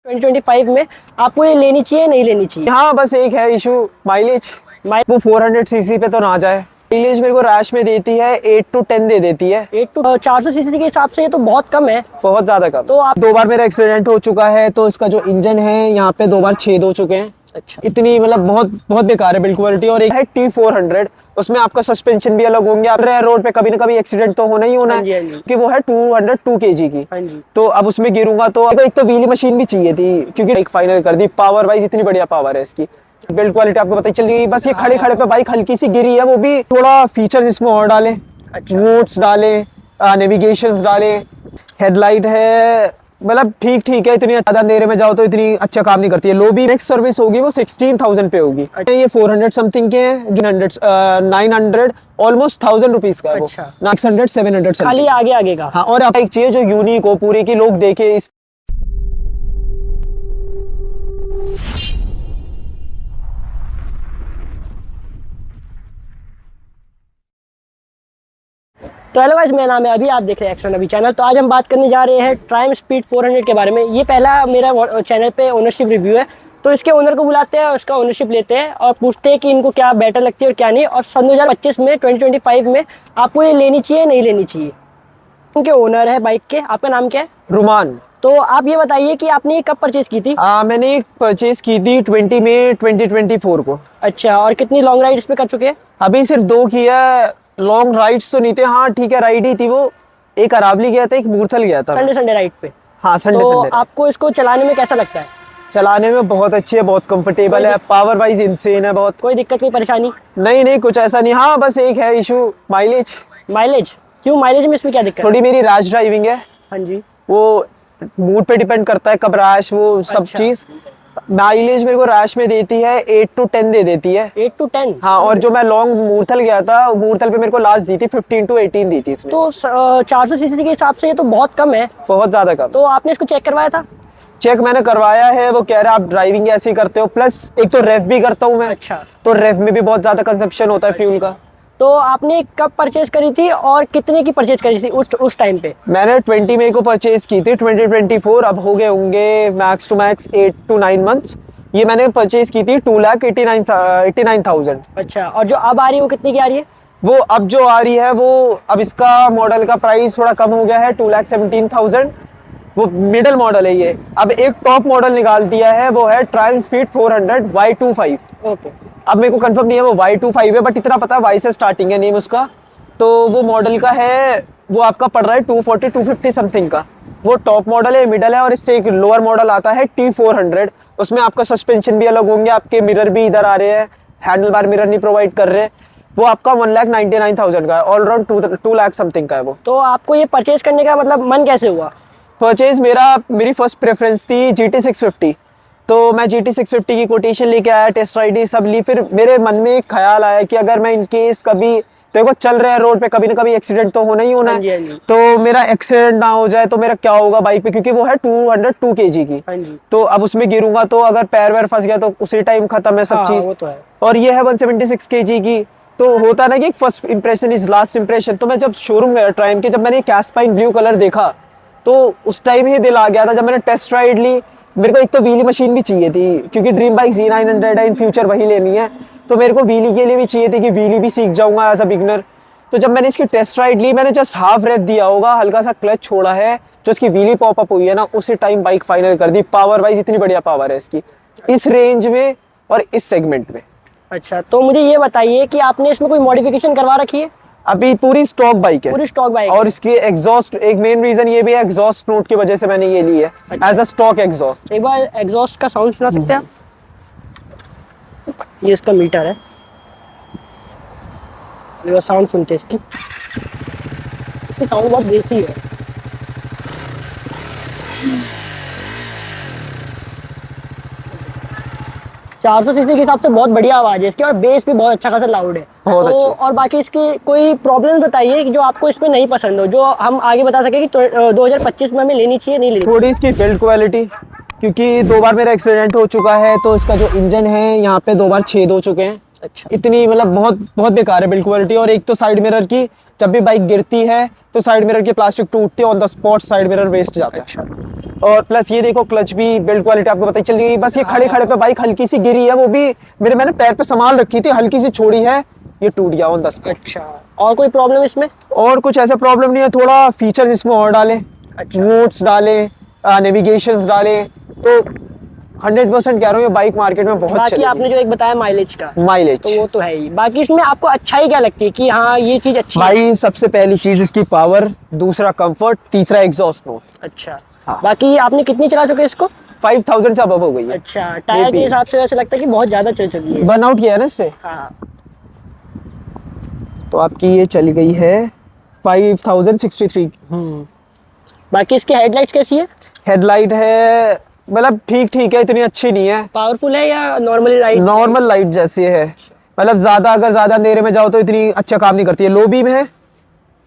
2025 में आपको ये लेनी चाहिए नहीं लेनी चाहिए? हाँ बस एक है इशू, माइलेज। वो 400 सीसी पे तो ना जाए। माइलेज मेरे को रैश में देती है 8 to 10 दे देती है। 8 to 400 सीसी के हिसाब से ये तो बहुत कम है। बहुत ज्यादा कम। तो आप 2 बार मेरा एक्सीडेंट हो चुका है, तो इसका जो इंजन है यहाँ पे 2 बार छेद हो चुके हैं। अच्छा। इतनी मतलब बहुत बहुत बेकार है बिल्ड क्वालिटी। और एक है T400, उसमें आपका सस्पेंशन भी अलग होंगे। आप रोड पे कभी ना कभी एक्सीडेंट तो होना ही होना है, कि वो है 202 kg की। तो अब उसमें गिरूंगा तो एक तो व्हीली मशीन भी चाहिए थी, क्योंकि बाइक फाइनल कर दी। पावर वाइज इतनी बढ़िया पावर है इसकी, बिल्ड क्वालिटी आपको पता ही चल गई। बस ये खड़े खड़े पे बाइक हल्की सी गिरी है, वो भी थोड़ा फीचर्स इसमें और डाले। मोड्स डाले, नेविगेशंस डाले, हेडलाइट है, मतलब ठीक है। इतनी ज्यादा अंधेरे में जाओ तो इतनी अच्छा काम नहीं करती है। लो भी नेक्स्ट सर्विस होगी वो 16,000 पे होगी। ये 400 समथिंग के हैं, 900 ऑलमोस्ट 1000 रुपीज का है वो। 600 700 खाली आगे का। हाँ, और आप एक चीज जो यूनिक हो पूरी की लोग देखे इस। तो हेलो गाइस, मेरा नाम है अभी, आप देख रहे हैं एक्शन अभी चैनल। तो आज हम बात करने जा रहे हैं ट्रायम्फ स्पीड 400 के बारे में। ये पहला मेरा चैनल पे ओनरशिप रिव्यू है। तो इसके ओनर को बुलाते हैं, उसका ओनरशिप लेते हैं और पूछते हैं कि इनको क्या बेटर लगती है और क्या नहीं। और सन 2025 में 2025 में आपको ये लेनी चाहिए नहीं लेनी चाहिए? उनके ओनर है बाइक के। आपका नाम क्या है? रुमान। तो आप ये बताइए कि आपने ये कब परचेज की थी? मैंने एक परचेज की थी 20 मई 2024 को। अच्छा, और कितनी लॉन्ग राइड इसमें कर चुके हैं? अभी सिर्फ 2 किया। लॉन्ग राइड्स तो नहीं थे। हाँ ठीक है, राइड ही थी वो। एक अरावली गया था, एक मूर्थल गया था। संडे राइड पे। हाँ संडे। तो आपको इसको चलाने में कैसा लगता है? चलाने में बहुत अच्छी है, बहुत कंफर्टेबल है, पावर वाइज इंसेन है बहुत। कोई दिक्कत, कोई परेशानी? नहीं कुछ ऐसा नहीं। हाँ बस एक है इशू, माइलेज। क्यों माइलेज में इसमें क्या दिक्कत? थोड़ी मेरी रैश ड्राइविंग है। हाँ जी। वो मूड पे डिपेंड करता है, कब रैश वो सब चीज। माइलेज मेरे को रैश में देती है 8 to 10 दे देती है। 8 to 10? हाँ, और जो मैं लॉन्ग मूर्थल गया था, मूर्थल पे मेरे को लास्ट दी थी 15 to 18 दी थी इसमें। तो 400 सीसी के हिसाब से ये तो बहुत कम है। बहुत ज्यादा कम। तो आपने इसको चेक करवाया था? चेक मैंने करवाया है। वो कह रहा है आप ड्राइविंग ऐसे ही करते हो, प्लस एक तो रेव भी करता हूँ मैं। अच्छा। तो रेव में भी बहुत ज्यादा कंजप्शन होता है फ्यूल का। तो आपने कब परचेज करी थी और कितने की परचेज करी थी उस टाइम पे? मैंने 20 मई को परचेज की थी 2024। अब हो गए होंगे max to max 8 to 9 months. ये मैंने परचेज की थी 2,89,000। अच्छा, और जो अब आ रही है वो कितनी की आ रही है? वो अब जो आ रही है वो, अब इसका मॉडल का प्राइस थोड़ा कम हो गया है, 2,17,000। वो मिडिल मॉडल है ये। अब एक टॉप मॉडल निकाल दिया है, वो है ट्रायम्फ स्पीड 400 Y25। ओके। अब मेरे को कंफर्म नहीं है वो Y25 है, बट इतना पता है Y से स्टार्टिंग है नेम उसका। तो वो मॉडल का है, वो आपका पड़ रहा है 240 250 समथिंग का। वो टॉप मॉडल है, मिडल है। और इससे एक लोअर मॉडल आता है T400। उसमें आपका सस्पेंशन भी अलग होंगे, आपके मिरर भी इधर आ रहे हैं, हैंडल बार मिरर नहीं प्रोवाइड कर रहे। वो आपका 1,99,000 का है, ऑल राउंड 2 लाख समथिंग का है वो। तो आपको ये परचेज करने का मतलब मन कैसे हुआ? परचेज मेरी फर्स्ट प्रेफरेंस थी GT 650। तो मैं GT 650 की कोटेशन लेके आया, टेस्ट राइड सब ली। फिर मेरे मन में एक ख्याल आया कि अगर मैं इनकेस कभी देखो चल रहे हैं रोड पे, कभी ना कभी एक्सीडेंट तो होना ही होना है। तो मेरा एक्सीडेंट ना हो जाए तो मेरा क्या होगा बाइक पे, क्योंकि वो है 202 kg की। तो अब उसमें गिरूंगा तो अगर पैर वैर फंस गया तो उसी टाइम खत्म है सब चीज। वो तो है। और ये है 176 kg की। तो होता है ना कि first impression is last impression. तो मैं जब शोरूम गया ट्रायम्फ के, जब मैंने कैस्पाइन ब्लू कलर देखा तो उस टाइम ही दिल आ गया था। जब मैंने टेस्ट राइड ली, मेरे को एक तो व्हीली मशीन भी चाहिए थी, क्योंकि ड्रीम बाइक Z900 है, इन फ्यूचर वही लेनी है। तो मेरे को व्हीली के लिए भी चाहिए थी कि व्हीली भी सीख जाऊंगा एज अ बिगनर। तो जब मैंने इसकी टेस्ट राइड ली, मैंने जस्ट हाफ रेव दिया होगा, हल्का सा क्लच छोड़ा है, जो इसकी व्हीली पॉपअप हुई है ना, उसी टाइम बाइक फाइनल कर दी। पावर वाइज इतनी बढ़िया पावर है इसकी, इस रेंज में और इस सेगमेंट में। अच्छा, तो मुझे ये बताइए कि आपने इसमें कोई मॉडिफिकेशन करवा रखी है? अभी पूरी स्टॉक बाइक है। पूरी स्टॉक बाइक। और इसकी एग्जॉस्ट, एक मेन रीजन ये भी है, एग्जॉस्ट नोट की वजह से मैंने ये ली है एज अ स्टॉक एग्जॉस्ट। एक बार एग्जॉस्ट का साउंड सुना सकते हैं आप? ये इसका मीटर है, साउंड सुनते हैं इसकी साउंड बहुत देसी है। चार सौ सीसी के हिसाब से बहुत बढ़िया आवाज है इसकी, और बेस भी बहुत अच्छा खासा लाउड है। तो और बाकी इसकी कोई प्रॉब्लम बताइए कि जो आपको इसमें नहीं पसंद हो, जो हम आगे बता सके कि 2025 में हमें लेनी चाहिए नहीं लेनी? थोड़ी इसकी बिल्ड क्वालिटी, क्योंकि 2 बार मेरा एक्सीडेंट हो चुका है, तो इसका जो इंजन है यहाँ पे 2 बार छेद हो चुके हैं। अच्छा। इतनी मतलब बहुत बहुत बेकार है बिल्ड क्वालिटी। और एक तो साइड मिरर की, जब भी बाइक गिरती है तो साइड मिरर की प्लास्टिक टूटती है, on the spot side mirror waste जाता है। अच्छा। और प्लस ये देखो क्लच भी बिल्ड क्वालिटी आपको पता ही चल गई। बस ये खड़े खड़े पे बाइक हल्की सी गिरी है, वो भी मैंने पैर पे संभाल रखी थी, हल्की सी छोड़ी है, ये टूट गया ऑन द स्पॉट। अच्छा, और कोई प्रॉब्लम इसमें? और कुछ ऐसा प्रॉब्लम नहीं है, थोड़ा फीचर्स इसमें और डाले, अच्छा। मोड्स डाले, नेविगेशंस डाले, तो 100% कह रहा हूँ ये बाइक मार्केट में बहुत बाकी चलेगी। आपने जो एक बताया माइलेज का, माइलेज तो वो तो है ही। बाकी इसमें आपको अच्छाई क्या लगती है कि हाँ ये चीज अच्छी है? भाई सबसे पहली चीज इसकी पावर, दूसरा कंफर्ट, तीसरा एग्जॉस्ट नोट। अच्छा। हाँ। बाकी आपने कितनी चला चुके इसको? 5000 से अबव हो गई है। अच्छा, टायर के हिसाब से वैसे लगता है कि बहुत ज्यादा चल चुकी है। बर्न आउट किया है ना इस पे। हाँ। तो आपकी ये चली गई है 5063। बाकी इसकी हेडलाइट्स कैसी है? हेडलाइट है मतलब ठीक ठीक है, इतनी अच्छी नहीं है, पावरफुल है या नॉर्मली लाइट? नॉर्मल लाइट जैसी है। मतलब ज्यादा अगर ज्यादा अंधेरे में जाओ तो इतनी अच्छा काम नहीं करती है। लो बीम है,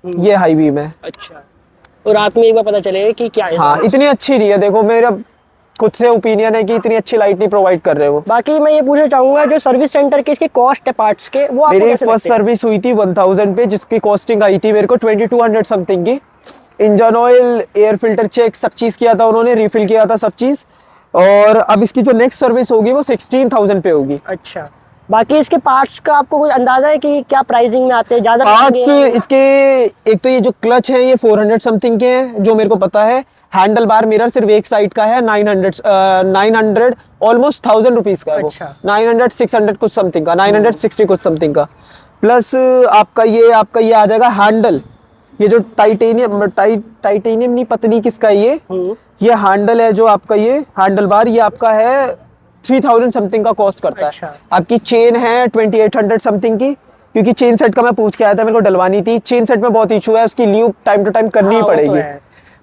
ये हाई बीम है। अच्छा, और रात में एक बार पता चलेगा कि क्या है। हाँ, इतनी अच्छी नहीं है। देखो मेरा खुद से ओपिनियन है कि इतनी अच्छी लाइट नहीं प्रोवाइड कर रहे हो। बाकी मैं ये पूछना चाहूंगा जो सर्विस सेंटर के इसके कॉस्ट है पार्ट्स के, वो आपको मेरी कैसे फर्स्ट लगते हैं? सर्विस हुई थी 1000 पे, जिसकी कॉस्टिंग आई थी मेरे को 2200 समथिंग की। Engine oil, air filter check, सब चीज़ किया था उन्होंने, रिफिल किया था सब चीज़। और अब इसकी जो नेक्स्ट सर्विस होगी वो 16000 पे होगी। अच्छा। बाकी इसके पार्ट्स का आपको कुछ अंदाजा है कि क्या प्राइसिंग में आते हैं? ज़्यादा पार्ट्स इसके, एक तो ये जो क्लच है ये 400 समथिंग के हैं जो मेरे को पता है। हैंडल बार मिरर सिर्फ एक साइड का है, 900 ऑलमोस्ट 1000 रुपीज़ का है वो। अच्छा। 900 600 कुछ समथिंग का, 960 कुछ समथिंग का। प्लस आपका ये आ जाएगा हैंडल, ये जो टाइटेनियम नहीं, पतली किसका है ये हैंडल है जो आपका, ये हैंडल बार ये आपका है 3000 समथिंग का कॉस्ट करता अच्छा। है। आपकी चेन है 2800 समथिंग की, क्योंकि चेन सेट का मैं पूछ के आया था, मेरे को डलवानी थी। चेन सेट में बहुत इशू है, उसकी ल्यूब टाइम टू टाइम करनी ही पड़ेगी।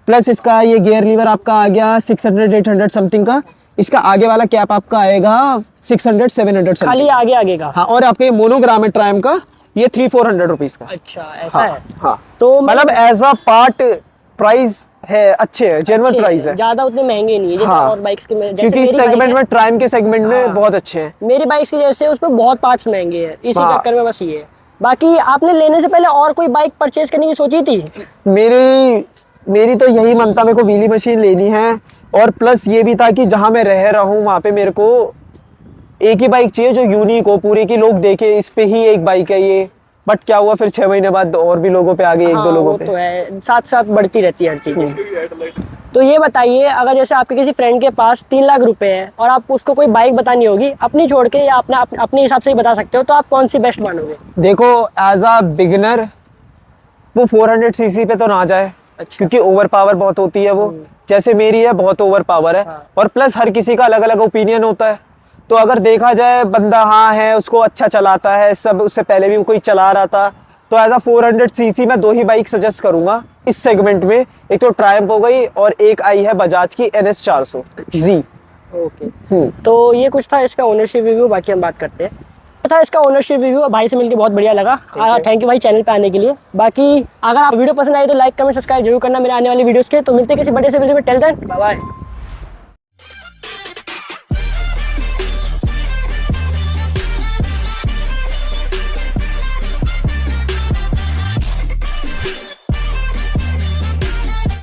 प्लस इसका ये गियर लीवर आपका आ गया 600-800 समथिंग का। इसका आगे वाला कैप आपका आएगा 600-700 खाली आगे आगे का। हाँ, और आपका ये मोनोग्राम है ट्रायम का, ये 300-400 रुपीज़ का। अच्छा, ऐसा हाँ, है। हाँ। तो मतलब एज अ पार्ट प्राइस है, अच्छे है, जेन्युइन प्राइस है, ज्यादा उतने महंगे नहीं है जैसे हाँ, और बाइक्स के में। क्योंकि इस सेगमेंट में, ट्रायम के सेगमेंट में हाँ, बहुत अच्छे हैं। मेरी बाइक्स की जैसे उसमें बहुत पार्ट्स महंगे हैं, इसी हाँ। चक्कर में बस ये है। बाकी आपने लेने से पहले और कोई बाइक परचेज करने की सोची थी? मेरी तो यही मन था, मेरे को व्हीली मशीन लेनी है। और प्लस ये भी था कि जहाँ मैं रह रहा हूँ वहाँ पे मेरे को एक ही बाइक चाहिए जो यूनिक हो, पूरे की लोग देखे इस पे ही एक बाइक है ये। बट क्या हुआ फिर 6 महीने बाद और भी लोगों पे आ गई, एक दो लोगों पे। तो है, साथ साथ बढ़ती रहती है हर चीज़। तो ये बताइए, अगर जैसे आपके किसी फ्रेंड के पास 3 लाख रुपए है और आपको उसको कोई बाइक बतानी होगी, अपनी छोड़ के या अपने हिसाब से ही बता सकते हो, तो आप कौन सी बेस्ट मानोगे? देखो एज अ बिगिनर वो 400 सीसी पे तो ना जाए। अच्छा। क्योंकि ओवर पावर बहुत होती है वो, जैसे मेरी है बहुत ओवर पावर है। हाँ। और प्लस हर किसी का अलग अलग ओपिनियन होता है। तो अगर देखा जाए बंदा हाँ है, उसको अच्छा चलाता है, सब उससे पहले भी कोई चला रहा था, तो एज अ 400 सीसी मैं 2 ही बाइक सजेस्ट करूंगा इस सेगमेंट में। एक तो ट्रायम्फ हो गई और एक आई है बजाज की NS 400 Z। ओके। तो ये कुछ था इसका ओनरशिप रिव्यू, बाकी हम बात करते हैं। था इसका ओनरशिप रिव्यू, भाई से मिलकर बहुत बढ़िया लगा। थैंक यू भाई चैनल पे आने के लिए। बाकी अगर आप वीडियो पसंद आई तो लाइक कमेंट सब्सक्राइब जरूर करना मेरे आने वाली वीडियोस के। तो मिलते हैं किसी बड़े से वीडियो में, टिल देन बाय बाय।